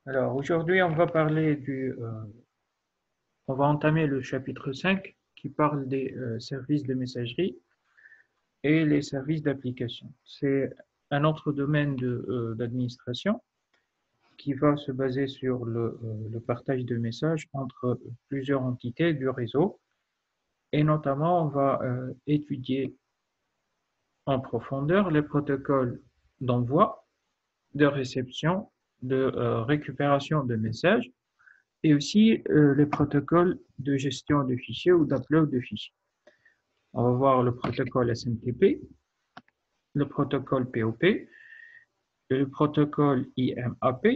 Alors aujourd'hui, on va entamer le chapitre 5 qui parle des services de messagerie et les services d'application. C'est un autre domaine d'administration qui va se baser sur le partage de messages entre plusieurs entités du réseau et notamment on va étudier en profondeur les protocoles d'envoi, de réception, de récupération de messages et aussi les protocoles de gestion de fichiers ou d'upload de fichiers. On va voir le protocole SMTP, le protocole POP, le protocole IMAP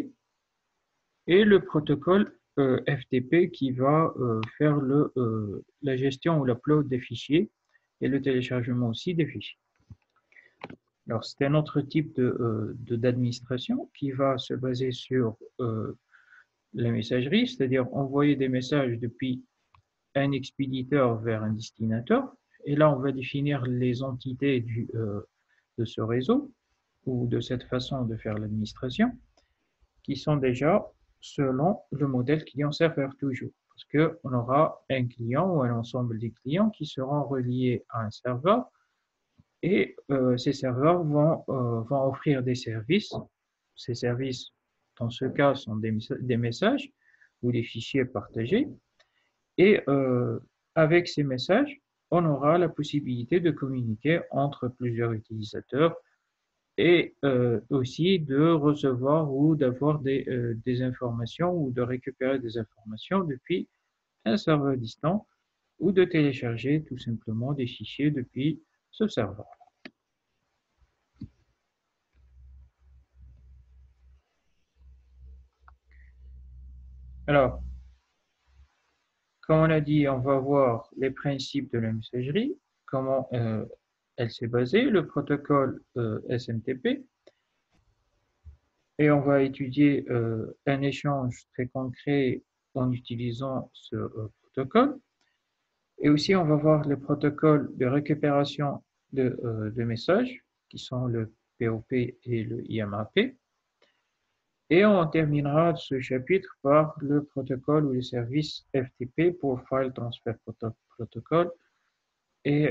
et le protocole FTP qui va faire la gestion ou l'upload des fichiers et le téléchargement aussi des fichiers. Alors, c'est un autre type d'administration qui va se baser sur la messagerie, c'est-à-dire envoyer des messages depuis un expéditeur vers un destinateur. Et là, on va définir les entités de ce réseau ou de cette façon de faire l'administration qui sont déjà selon le modèle client-serveur toujours. Parce qu'on aura un client ou un ensemble des clients qui seront reliés à un serveur et ces serveurs vont offrir des services. Ces services, dans ce cas, sont des messages ou des fichiers partagés. Et avec ces messages, on aura la possibilité de communiquer entre plusieurs utilisateurs et aussi de recevoir ou d'avoir des informations ou de récupérer des informations depuis un serveur distant ou de télécharger tout simplement des fichiers depuis ce serveur. Alors, comme on a dit, on va voir les principes de la messagerie, comment elle s'est basée, le protocole SMTP, et on va étudier un échange très concret en utilisant ce protocole. Et aussi, on va voir les protocoles de récupération de messages, qui sont le POP et le IMAP. Et on terminera ce chapitre par le protocole ou le service FTP pour File Transfer Protocol et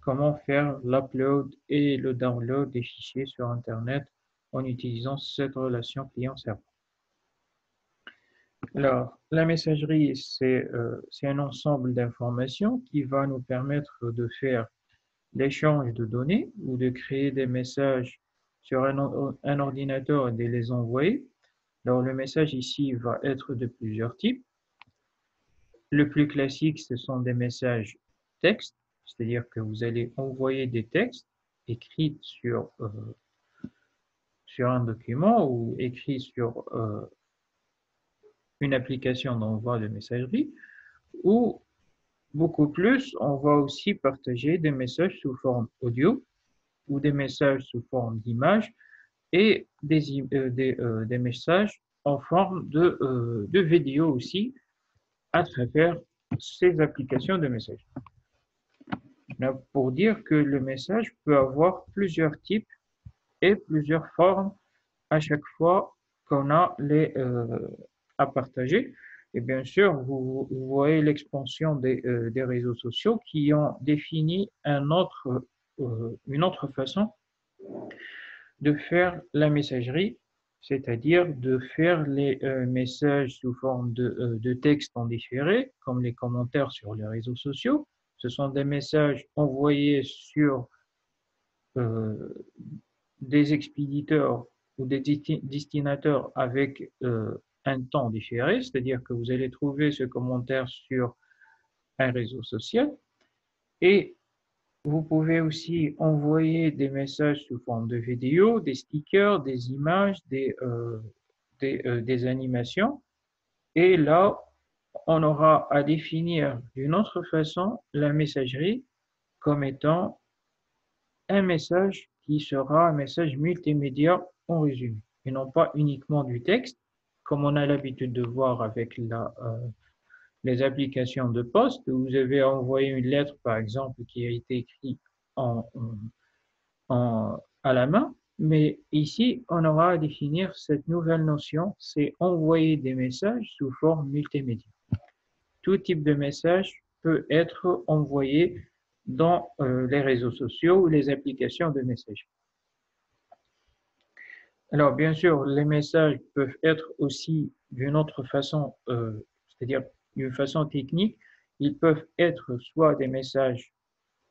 comment faire l'upload et le download des fichiers sur Internet en utilisant cette relation client-serveur. Alors, la messagerie, c'est un ensemble d'informations qui va nous permettre de faire l'échange de données ou de créer des messages sur un ordinateur et de les envoyer. Alors, le message ici va être de plusieurs types. Le plus classique, ce sont des messages texte, c'est-à-dire que vous allez envoyer des textes écrits sur un document ou écrits sur une application d'envoi de messagerie, ou beaucoup plus, on va aussi partager des messages sous forme audio ou des messages sous forme d'image et des messages en forme de vidéo aussi à travers ces applications de messagerie. Pour dire que le message peut avoir plusieurs types et plusieurs formes à chaque fois qu'on a à partager. Et bien sûr, vous voyez l'expansion des réseaux sociaux qui ont défini une autre façon de faire la messagerie, c'est-à-dire de faire les messages sous forme de texte en différé, comme les commentaires sur les réseaux sociaux. Ce sont des messages envoyés sur euh, des expéditeurs ou des destinataires avec un temps différé, c'est-à-dire que vous allez trouver ce commentaire sur un réseau social et vous pouvez aussi envoyer des messages sous forme de vidéo, des stickers, des images, des animations. Et là, on aura à définir d'une autre façon la messagerie comme étant un message qui sera un message multimédia en résumé, et non pas uniquement du texte, comme on a l'habitude de voir avec les applications de poste, où vous avez envoyé une lettre, par exemple, qui a été écrite à la main, Mais ici, on aura à définir cette nouvelle notion, c'est envoyer des messages sous forme multimédia. Tout type de message peut être envoyé dans les réseaux sociaux ou les applications de messagerie. Alors, bien sûr, les messages peuvent être aussi d'une autre façon, c'est-à-dire d'une façon technique. Ils peuvent être soit des messages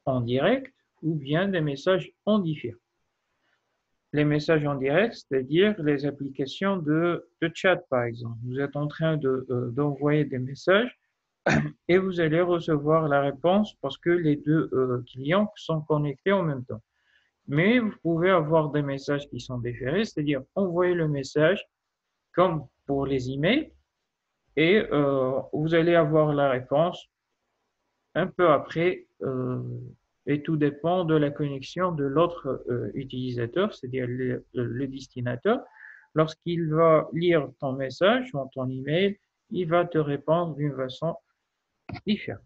en direct ou bien des messages en différé. Les messages en direct, c'est-à-dire les applications de chat, par exemple. Vous êtes en train d'envoyer des messages et vous allez recevoir la réponse parce que les deux clients sont connectés en même temps. Mais vous pouvez avoir des messages qui sont différés, c'est-à-dire envoyer le message comme pour les emails et vous allez avoir la réponse un peu après et tout dépend de la connexion de l'autre utilisateur, c'est-à-dire le destinateur. Lorsqu'il va lire ton message ou ton email, il va te répondre d'une façon différente.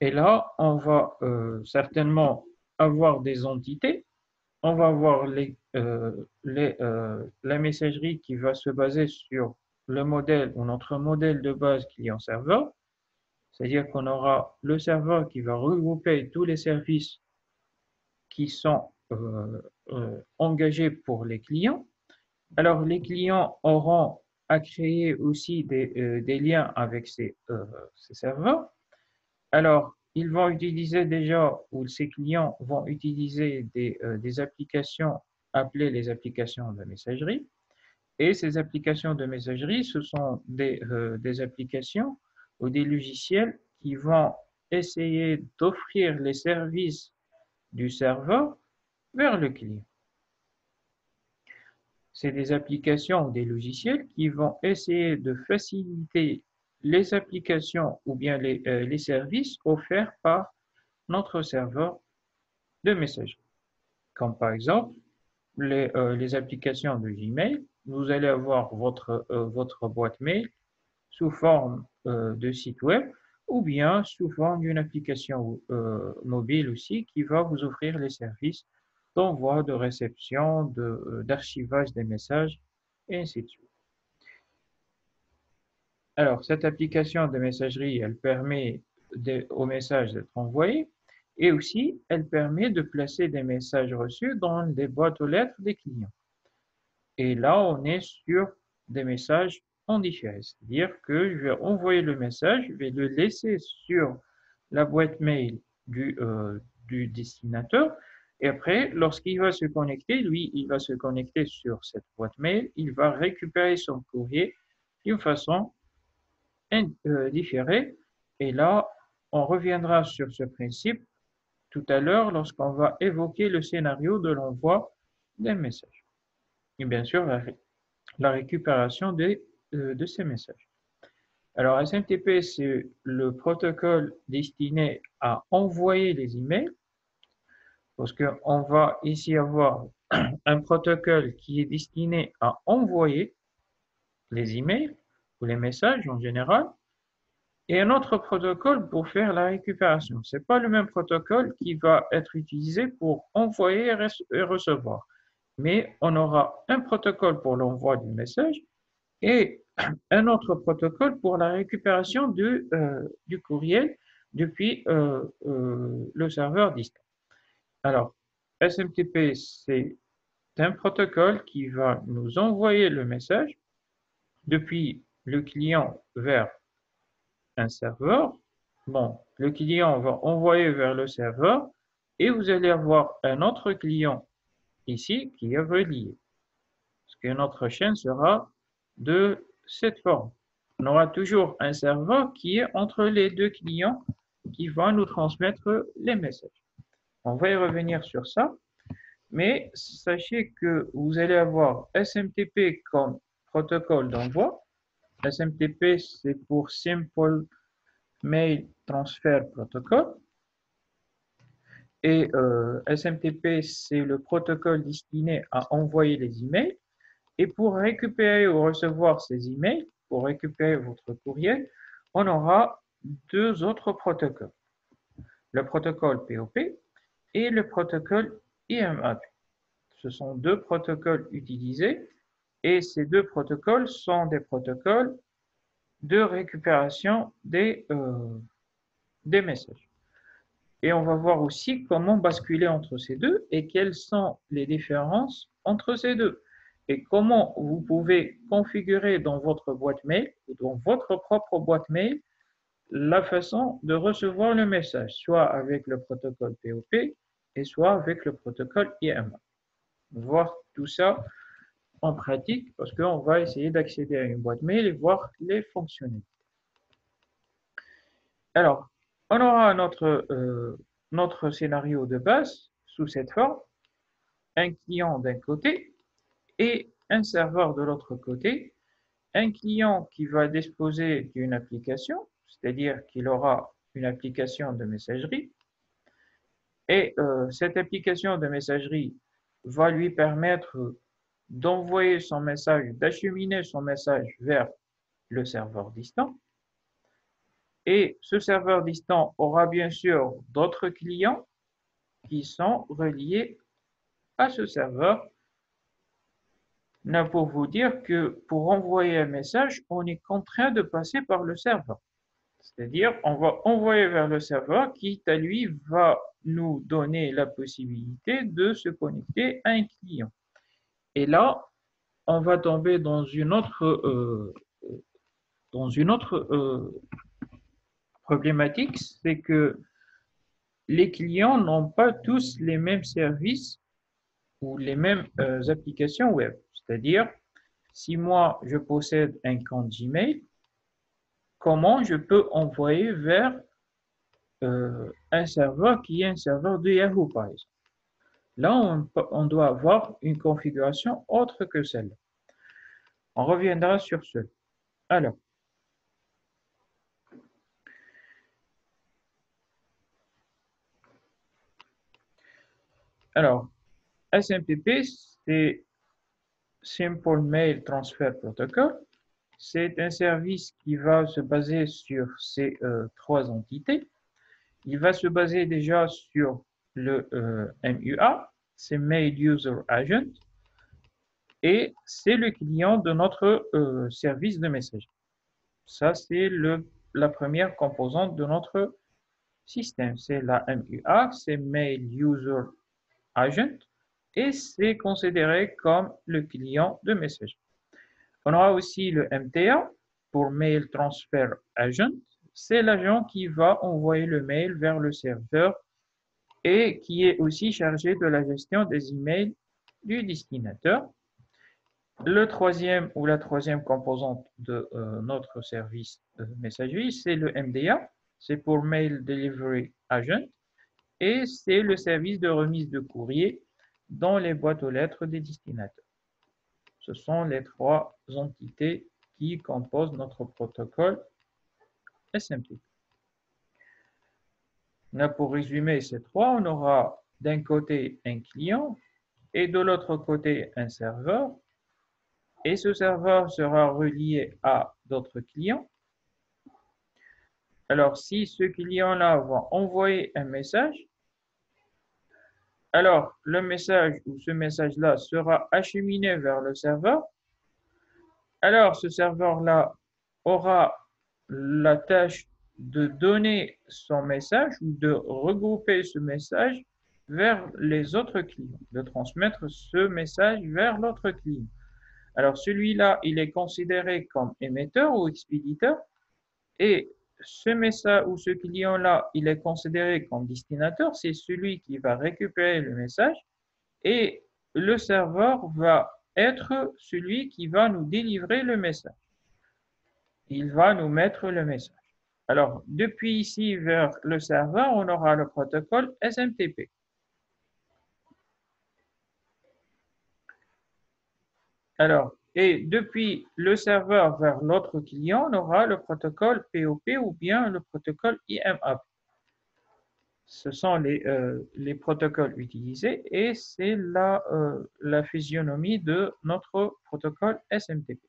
Et là, on va certainement avoir des entités. On va avoir la messagerie qui va se baser sur le modèle ou notre modèle de base client-serveur. C'est-à-dire qu'on aura le serveur qui va regrouper tous les services qui sont engagés pour les clients. Alors, les clients auront à créer aussi des liens avec ces serveurs. Alors, ils vont utiliser déjà, ou ces clients vont utiliser des applications appelées les applications de messagerie. Et ces applications de messagerie, ce sont des applications ou des logiciels qui vont essayer d'offrir les services du serveur vers le client. C'est des applications ou des logiciels qui vont essayer de faciliter les applications ou bien les services offerts par notre serveur de messagerie. Comme par exemple, les applications de Gmail, vous allez avoir votre boîte mail sous forme de site web ou bien sous forme d'une application mobile aussi qui va vous offrir les services d'envoi, de réception, d'archivage des messages et ainsi de suite. Alors, cette application de messagerie, elle permet aux messages d'être envoyés et aussi, elle permet de placer des messages reçus dans des boîtes aux lettres des clients. Et là, on est sur des messages en différé. C'est-à-dire que je vais envoyer le message, je vais le laisser sur la boîte mail du destinateur. Et après, lorsqu'il va se connecter, lui, il va se connecter sur cette boîte mail, il va récupérer son courrier d'une façon différée. Et là, on reviendra sur ce principe tout à l'heure lorsqu'on va évoquer le scénario de l'envoi d'un message. Et bien sûr, la récupération de ces messages. Alors, SMTP, c'est le protocole destiné à envoyer les emails, parce qu'on va ici avoir un protocole qui est destiné à envoyer les emails ou les messages en général, et un autre protocole pour faire la récupération. Ce n'est pas le même protocole qui va être utilisé pour envoyer et recevoir, mais on aura un protocole pour l'envoi du message et un autre protocole pour la récupération du courriel depuis le serveur distant. Alors, SMTP, c'est un protocole qui va nous envoyer le message depuis le client vers un serveur. Bon, le client va envoyer vers le serveur et vous allez avoir un autre client ici qui est relié. Parce que notre chaîne sera de cette forme. On aura toujours un serveur qui est entre les deux clients qui va nous transmettre les messages. On va y revenir sur ça, mais sachez que vous allez avoir SMTP comme protocole d'envoi. SMTP, c'est pour Simple Mail Transfer Protocol. Et SMTP, c'est le protocole destiné à envoyer les emails. Et pour récupérer ou recevoir ces emails, pour récupérer votre courriel, on aura deux autres protocoles. Le protocole POP et le protocole IMAP. Ce sont deux protocoles utilisés et ces deux protocoles sont des protocoles de récupération des messages. Et on va voir aussi comment basculer entre ces deux et quelles sont les différences entre ces deux. Et comment vous pouvez configurer dans votre boîte mail ou dans votre propre boîte mail la façon de recevoir le message, soit avec le protocole POP et soit avec le protocole IMA. Voir tout ça en pratique parce qu'on va essayer d'accéder à une boîte mail et voir les fonctionnalités. Alors, on aura notre scénario de base sous cette forme, un client d'un côté et un serveur de l'autre côté, un client qui va disposer d'une application, c'est-à-dire qu'il aura une application de messagerie, et cette application de messagerie va lui permettre d'envoyer son message, d'acheminer son message vers le serveur distant. Et ce serveur distant aura bien sûr d'autres clients qui sont reliés à ce serveur. Là, pour vous dire que pour envoyer un message, on est contraint de passer par le serveur. C'est-à-dire, on va envoyer vers le serveur qui, à lui, va nous donner la possibilité de se connecter à un client. Et là, on va tomber dans une autre problématique, c'est que les clients n'ont pas tous les mêmes services ou les mêmes applications web. C'est-à-dire, si moi, je possède un compte Gmail, comment je peux envoyer vers un serveur qui est un serveur de Yahoo, par exemple. Là, on doit avoir une configuration autre que celle-là. On reviendra sur ce. Alors, SMTP, c'est Simple Mail Transfer Protocol. C'est un service qui va se baser sur ces trois entités. Il va se baser déjà sur le MUA, c'est Mail User Agent, et c'est le client de notre service de messagerie. Ça, c'est la première composante de notre système. C'est la MUA, c'est Mail User Agent, et c'est considéré comme le client de messagerie. On aura aussi le MTA pour Mail Transfer Agent. C'est l'agent qui va envoyer le mail vers le serveur et qui est aussi chargé de la gestion des emails du destinataire. Le troisième ou la troisième composante de notre service de messagerie, c'est le MDA, c'est pour Mail Delivery Agent, et c'est le service de remise de courrier dans les boîtes aux lettres des destinataires. Ce sont les trois entités qui composent notre protocole SMTP. Là, pour résumer ces trois, on aura d'un côté un client et de l'autre côté un serveur. Et ce serveur sera relié à d'autres clients. Alors, si ce client-là va envoyer un message, alors le message ou ce message-là sera acheminé vers le serveur. Alors, ce serveur-là aura la tâche de donner son message ou de regrouper ce message vers les autres clients, de transmettre ce message vers l'autre client. Alors, celui-là, il est considéré comme émetteur ou expéditeur et ce message ou ce client-là, il est considéré comme destinataire, c'est celui qui va récupérer le message et le serveur va être celui qui va nous délivrer le message. Il va nous mettre le message. Alors, depuis ici vers le serveur, on aura le protocole SMTP. Alors, et depuis le serveur vers l'autre client, on aura le protocole POP ou bien le protocole IMAP. Ce sont les protocoles utilisés et c'est la physionomie de notre protocole SMTP.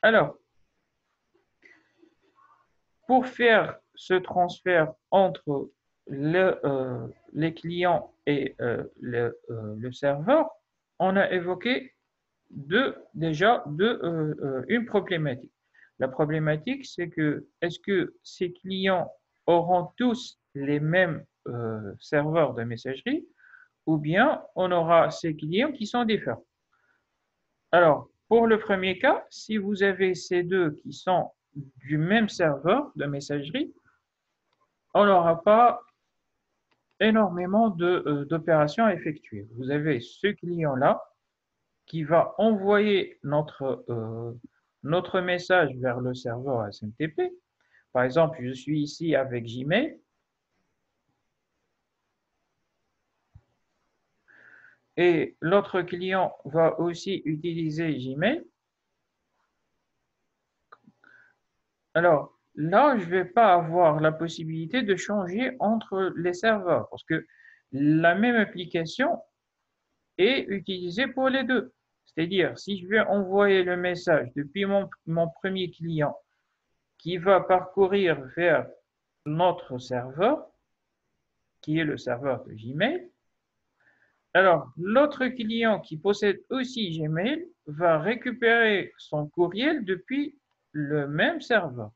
Alors, pour faire ce transfert entre les clients et le serveur, on a évoqué déjà une problématique. La problématique, c'est que est-ce que ces clients auront tous les mêmes serveurs de messagerie ou bien on aura ces clients qui sont différents. Alors, pour le premier cas, si vous avez ces deux qui sont du même serveur de messagerie, on n'aura pas énormément d'opérations à effectuer. Vous avez ce client-là qui va envoyer notre message vers le serveur SMTP. Par exemple, je suis ici avec Gmail. Et l'autre client va aussi utiliser Gmail. Alors, là, je ne vais pas avoir la possibilité de changer entre les serveurs parce que la même application est utilisée pour les deux. C'est-à-dire, si je vais envoyer le message depuis mon premier client qui va parcourir vers notre serveur, qui est le serveur de Gmail, alors l'autre client qui possède aussi Gmail va récupérer son courriel depuis le même serveur.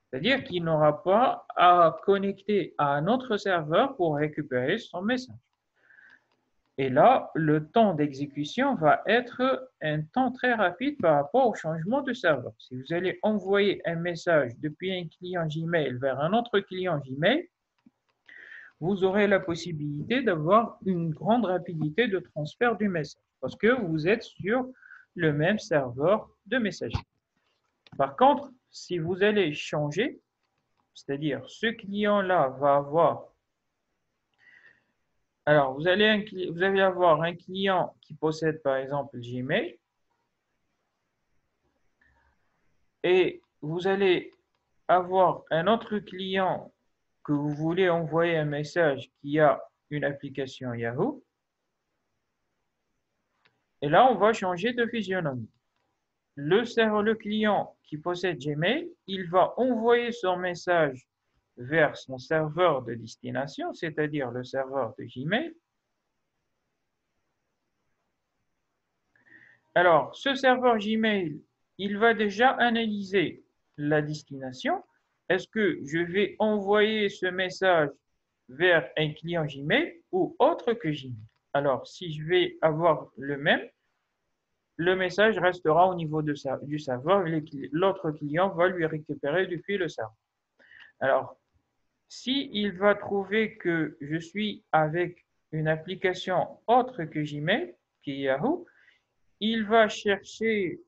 C'est-à-dire qu'il n'aura pas à connecter à un autre serveur pour récupérer son message. Et là, le temps d'exécution va être un temps très rapide par rapport au changement de serveur. Si vous allez envoyer un message depuis un client Gmail vers un autre client Gmail, vous aurez la possibilité d'avoir une grande rapidité de transfert du message parce que vous êtes sur le même serveur de messagerie. Par contre, si vous allez changer, c'est-à-dire ce client-là va avoir... Alors, vous allez avoir un client qui possède par exemple Gmail et vous allez avoir un autre client que vous voulez envoyer un message qui a une application Yahoo. Et là, on va changer de physionomie. Le client qui possède Gmail, il va envoyer son message vers son serveur de destination, c'est-à-dire le serveur de Gmail. Alors, ce serveur Gmail, il va déjà analyser la destination. Est-ce que je vais envoyer ce message vers un client Gmail ou autre que Gmail? Alors, si je vais avoir le même, le message restera au niveau du serveur. L'autre client va lui récupérer depuis le serveur. Alors, s'il va trouver que je suis avec une application autre que Gmail, qui est Yahoo, il va chercher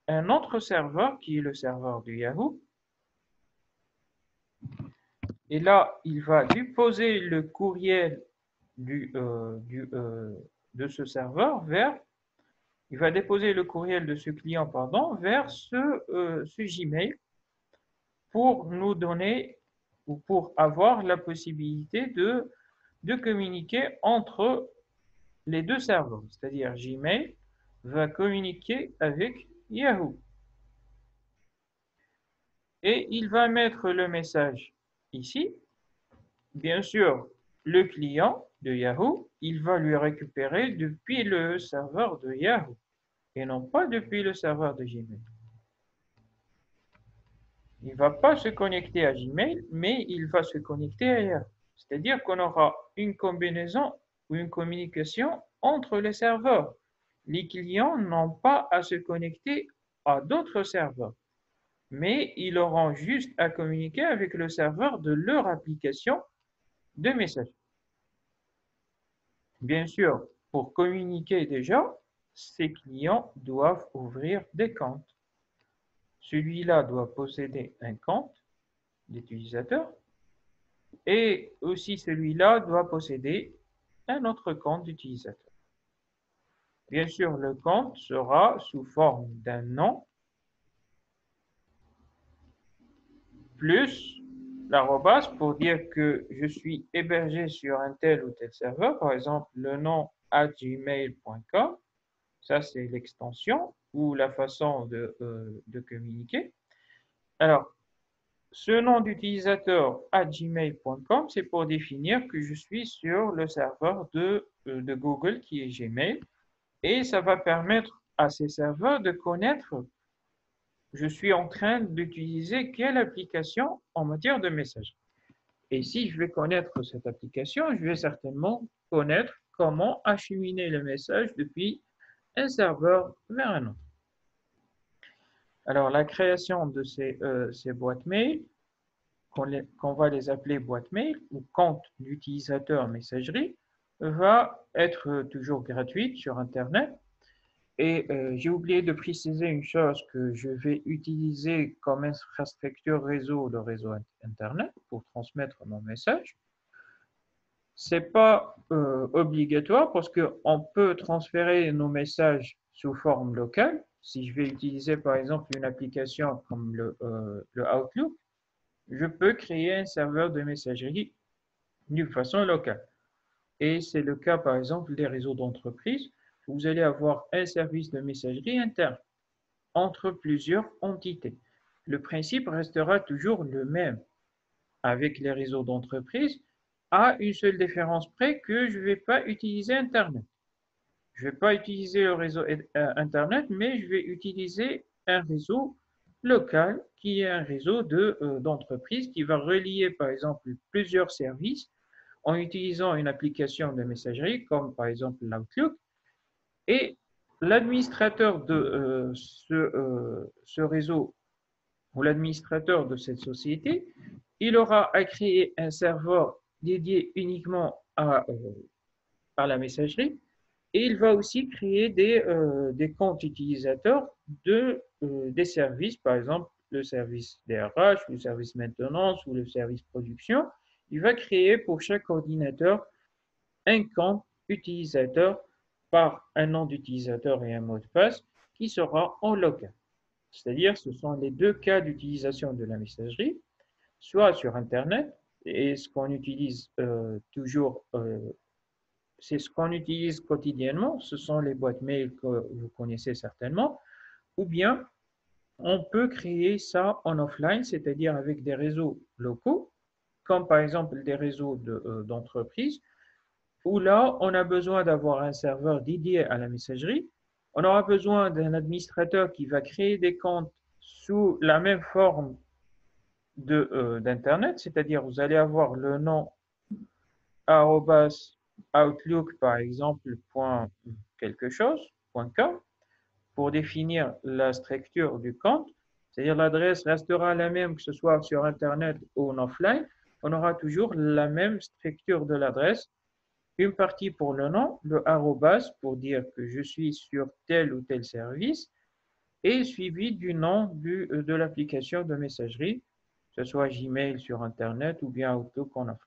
un autre serveur qui est le serveur de Yahoo. Et là, il va déposer le courriel de ce serveur vers, il va déposer le courriel de ce client, pardon, vers ce Gmail pour nous donner ou pour avoir la possibilité de communiquer entre les deux serveurs. C'est-à-dire Gmail va communiquer avec Yahoo. Et il va mettre le message ici. Bien sûr, le client de Yahoo, il va lui récupérer depuis le serveur de Yahoo et non pas depuis le serveur de Gmail. Il ne va pas se connecter à Gmail, mais il va se connecter à Yahoo. C'est-à-dire qu'on aura une combinaison ou une communication entre les serveurs. Les clients n'ont pas à se connecter à d'autres serveurs, mais ils auront juste à communiquer avec le serveur de leur application de messagerie. Bien sûr, pour communiquer déjà, ces clients doivent ouvrir des comptes. Celui-là doit posséder un compte d'utilisateur et aussi celui-là doit posséder un autre compte d'utilisateur. Bien sûr, le compte sera sous forme d'un nom plus l'arrobas pour dire que je suis hébergé sur un tel ou tel serveur, par exemple le nom @gmail.com, ça c'est l'extension ou la façon de communiquer. Alors, Ce nom d'utilisateur @gmail.com, c'est pour définir que je suis sur le serveur de Google qui est Gmail. Et ça va permettre à ces serveurs de connaître je suis en train d'utiliser quelle application en matière de messagerie. Et si je vais connaître cette application, je vais certainement connaître comment acheminer le message depuis un serveur vers un autre. Alors, la création de ces boîtes mail, qu'on va les appeler boîtes mail ou compte d'utilisateur messagerie, va être toujours gratuite sur Internet. Et j'ai oublié de préciser une chose que je vais utiliser comme infrastructure réseau, le réseau Internet, pour transmettre mon message. Ce n'est pas obligatoire parce qu'on peut transférer nos messages sous forme locale. Si je vais utiliser par exemple une application comme le Outlook, je peux créer un serveur de messagerie d'une façon locale. Et c'est le cas par exemple des réseaux d'entreprise. Vous allez avoir un service de messagerie interne entre plusieurs entités. Le principe restera toujours le même avec les réseaux d'entreprise, à une seule différence près que je ne vais pas utiliser Internet. Je ne vais pas utiliser le réseau Internet, mais je vais utiliser un réseau local qui est un réseau d'entreprise qui va relier par exemple plusieurs services en utilisant une application de messagerie comme par exemple l'Outlook. Et l'administrateur de ce réseau ou l'administrateur de cette société, il aura à créer un serveur dédié uniquement à la messagerie et il va aussi créer des comptes utilisateurs des services, par exemple le service DRH, le service maintenance ou le service production. Il va créer pour chaque ordinateur un compte utilisateur par un nom d'utilisateur et un mot de passe qui sera en local. C'est-à-dire, ce sont les deux cas d'utilisation de la messagerie, soit sur Internet, et ce qu'on utilise c'est ce qu'on utilise quotidiennement, ce sont les boîtes mail que vous connaissez certainement, ou bien on peut créer ça en offline, c'est-à-dire avec des réseaux locaux, comme par exemple des réseaux d'entreprise, où là, on a besoin d'avoir un serveur dédié à la messagerie. On aura besoin d'un administrateur qui va créer des comptes sous la même forme d'Internet, c'est-à-dire vous allez avoir le nom @outlook par exemple, point quelque chose, point .com, pour définir la structure du compte, c'est-à-dire l'adresse restera la même que ce soit sur Internet ou en offline, on aura toujours la même structure de l'adresse. Une partie pour le nom, le arrobas pour dire que je suis sur tel ou tel service, et suivi du nom de l'application de messagerie, que ce soit Gmail sur Internet ou bien Outlook en offline.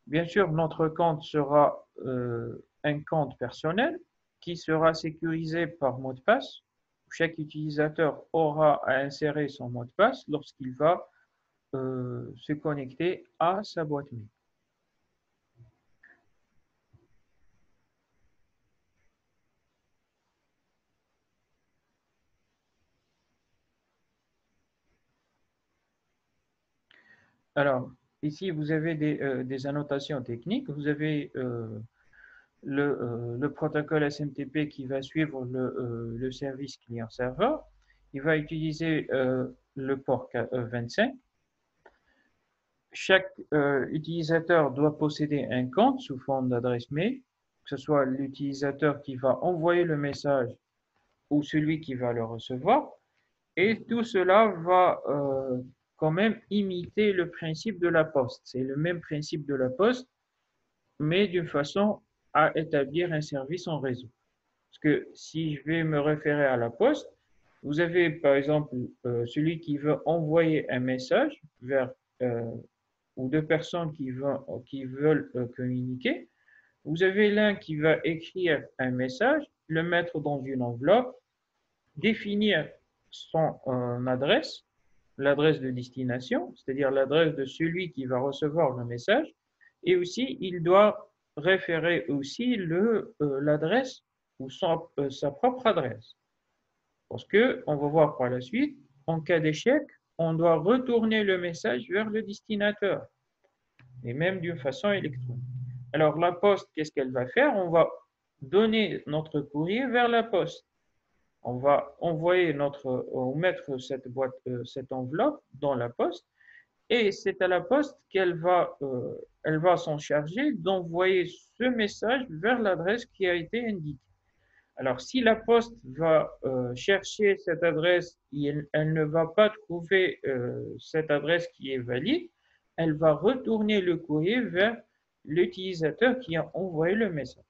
Bien sûr, notre compte sera un compte personnel qui sera sécurisé par mot de passe. Chaque utilisateur aura à insérer son mot de passe lorsqu'il va se connecter à sa boîte mail. Alors, ici, vous avez des annotations techniques. Vous avez le protocole SMTP qui va suivre le service client-serveur. Il va utiliser le port 25. Chaque utilisateur doit posséder un compte sous forme d'adresse mail, que ce soit l'utilisateur qui va envoyer le message ou celui qui va le recevoir. Et tout cela va quand même imiter le principe de la poste. C'est le même principe de la poste, mais d'une façon à établir un service en réseau. Parce que si je vais me référer à la poste, vous avez par exemple celui qui veut envoyer un message vers ou deux personnes qui veulent communiquer. Vous avez l'un qui va écrire un message, le mettre dans une enveloppe, définir son adresse, l'adresse de destination, c'est-à-dire l'adresse de celui qui va recevoir le message, et aussi il doit référer aussi l'adresse ou sa propre adresse. Parce que, on va voir par la suite, en cas d'échec, on doit retourner le message vers le destinataire, et même d'une façon électronique. Alors, la poste, qu'est-ce qu'elle va faire? On va donner notre courrier vers la poste. On va envoyer ou mettre cette enveloppe dans la poste, et c'est à la poste elle va s'en charger d'envoyer ce message vers l'adresse qui a été indiquée. Alors, si la poste va chercher cette adresse et elle ne va pas trouver cette adresse qui est valide, elle va retourner le courrier vers l'utilisateur qui a envoyé le message.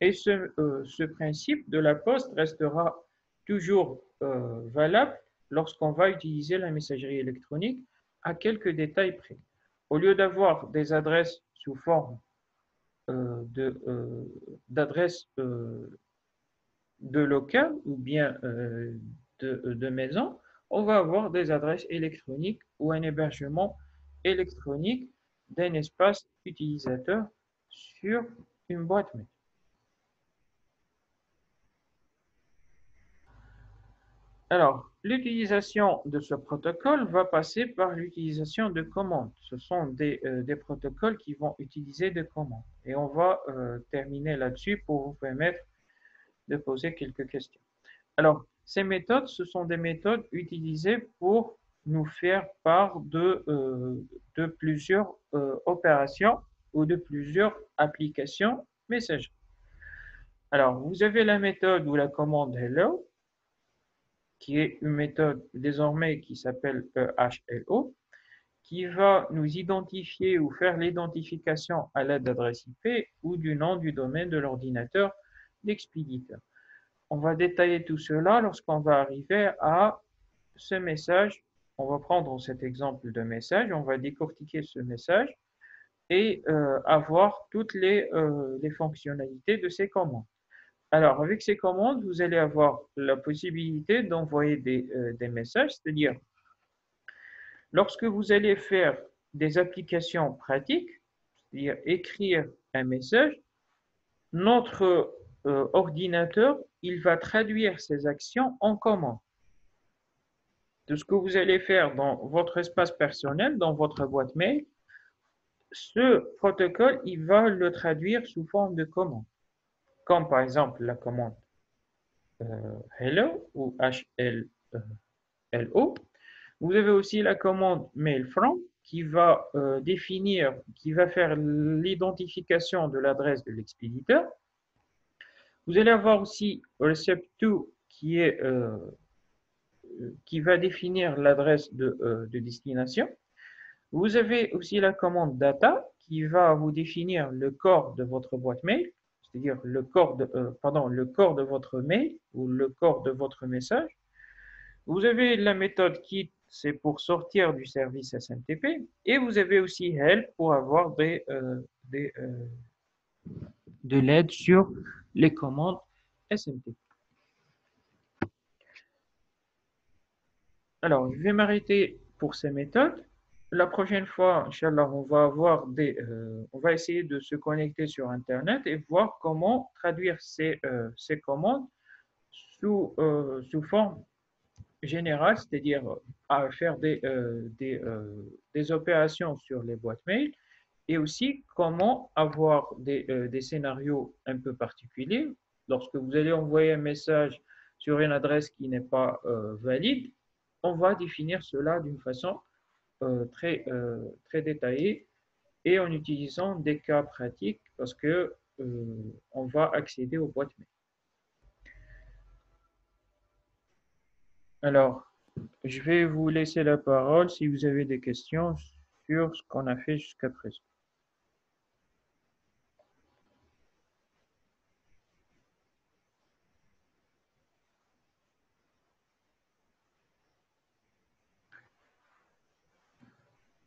Et ce principe de la poste restera toujours valable lorsqu'on va utiliser la messagerie électronique à quelques détails près. Au lieu d'avoir des adresses sous forme d'adresses de local ou bien de maison, on va avoir des adresses électroniques ou un hébergement électronique d'un espace utilisateur sur une boîte mail. Alors, l'utilisation de ce protocole va passer par l'utilisation de commandes. Ce sont des protocoles qui vont utiliser des commandes. Et on va terminer là-dessus pour vous permettre de poser quelques questions. Alors, ces méthodes, ce sont des méthodes utilisées pour nous faire part de plusieurs opérations ou de plusieurs applications messageries. Alors, vous avez la méthode ou la commande hello, qui est une méthode désormais qui s'appelle HLO, qui va nous identifier ou faire l'identification à l'aide d'adresse IP ou du nom du domaine de l'ordinateur d'expéditeur. On va détailler tout cela lorsqu'on va arriver à ce message. On va prendre cet exemple de message, on va décortiquer ce message et avoir toutes les fonctionnalités de ces commandes. Alors, avec ces commandes, vous allez avoir la possibilité d'envoyer des messages, c'est-à-dire lorsque vous allez faire des applications pratiques, c'est-à-dire écrire un message, notre ordinateur, il va traduire ces actions en commandes. De ce que vous allez faire dans votre espace personnel, dans votre boîte mail, ce protocole, il va le traduire sous forme de commande, comme par exemple la commande hello ou HLO. Vous avez aussi la commande mail from qui va qui va faire l'identification de l'adresse de l'expéditeur. Vous allez avoir aussi receipt2 qui va définir l'adresse de destination. Vous avez aussi la commande data qui va vous définir le corps de votre boîte mail, c'est-à-dire le corps de votre mail ou le corps de votre message. Vous avez la méthode kit, c'est pour sortir du service SMTP, et vous avez aussi help pour avoir de l'aide sur les commandes SMTP. Alors, je vais m'arrêter pour ces méthodes. La prochaine fois, Inch'Allah, on va essayer de se connecter sur Internet et voir comment traduire ces commandes sous forme générale, c'est-à-dire à faire des opérations sur les boîtes mail et aussi comment avoir des scénarios un peu particuliers. Lorsque vous allez envoyer un message sur une adresse qui n'est pas valide, on va définir cela d'une façon très détaillée et en utilisant des cas pratiques parce que on va accéder aux boîtes mail. Alors, je vais vous laisser la parole si vous avez des questions sur ce qu'on a fait jusqu'à présent.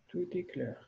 Tout est clair.